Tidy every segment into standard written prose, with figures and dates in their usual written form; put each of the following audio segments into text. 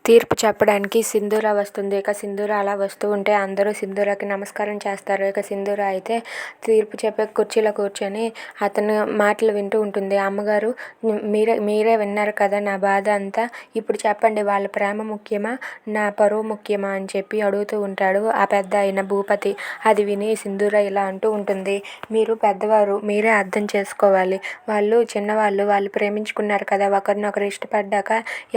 తీర్పు చెప్పడానికి సింధూర వస్తుంది. ఇక సింధూర అలా వస్తూ ఉంటే అందరూ సింధూరకి నమస్కారం చేస్తారు. ఇక సింధూర అయితే తీర్పు చెప్పే కుర్చీలో కూర్చొని అతను మాటలు వింటూ ఉంటుంది. అమ్మగారు, మీరే విన్నారు కదా నా బాధ అంతా. ఇప్పుడు చెప్పండి, వాళ్ళ ప్రేమ ముఖ్యమా, నా పరువు ముఖ్యమా అని చెప్పి అడుగుతూ ఉంటాడు ఆ పెద్ద అయిన భూపతి. అది విని సింధూర ఇలా అంటూ ఉంటుంది, మీరు పెద్దవారు, మీరే అర్థం చేసుకోవాలి. వాళ్ళు చిన్నవాళ్ళు, వాళ్ళు ప్రేమించుకున్నారు కదా, ఒకరినొకరు ఇష్టపడ్డాక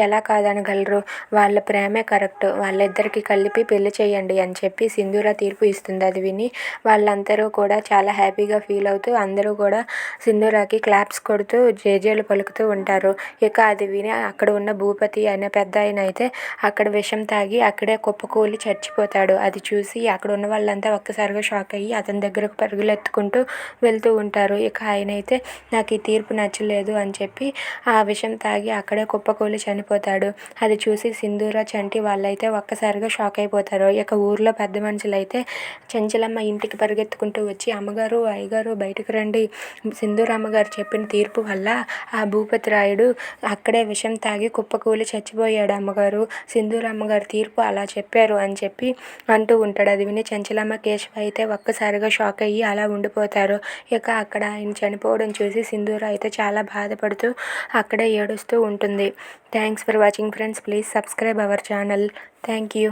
ఎలా కాదనగలరు. వాళ్ళ ప్రేమే కరెక్ట్, వాళ్ళిద్దరికీ కలిపి పెళ్లి చేయండి అని చెప్పి సింధూర తీర్పు ఇస్తుంది. అది విని వాళ్ళందరూ కూడా చాలా హ్యాపీగా ఫీల్ అవుతూ అందరూ కూడా సింధూరకి క్లాప్స్ కొడుతూ జేజేలు పలుకుతూ ఉంటారు. ఇక అది విని అక్కడ ఉన్న భూపతి అనే పెద్ద ఆయన అయితే అక్కడ విషం తాగి అక్కడే కుప్పకూలి చచ్చిపోతాడు. అది చూసి అక్కడ ఉన్న వాళ్ళంతా ఒక్కసారిగా షాక్ అయ్యి అతని దగ్గరకు పరుగులెత్తుకుంటూ వెళ్తూ ఉంటారు. ఇక ఆయన అయితే నాకు ఈ తీర్పు నచ్చలేదు అని చెప్పి ఆ విషం తాగి అక్కడే కుప్పకూలి చనిపోతాడు. అది చూసి సింధూర, చంటి వాళ్ళైతే ఒక్కసారిగా షాక్ అయిపోతారు. ఇక ఊర్లో పెద్ద మనుషులైతే చెంచలమ్మ ఇంటికి పరిగెత్తుకుంటూ వచ్చి, అమ్మగారు, అయ్యగారు బయటకు రండి, సింధూర అమ్మగారు చెప్పిన తీర్పు వల్ల ఆ భూపతి రాయుడు అక్కడే విషం తాగి కుప్పకూలి చచ్చిపోయాడు అమ్మగారు, సింధూర అమ్మగారు తీర్పు అలా చెప్పారు అని చెప్పి అంటూ ఉంటాడు. అది విని చెంచలమ్మ, కేశవ అయితే ఒక్కసారిగా షాక్ అయ్యి అలా ఉండిపోతారు. ఇక అక్కడ ఆయన చనిపోవడం చూసి సింధూర అయితే చాలా బాధపడుతూ అక్కడే ఏడుస్తూ ఉంటుంది. Thanks for watching friends. Please subscribe our channel. Thank you.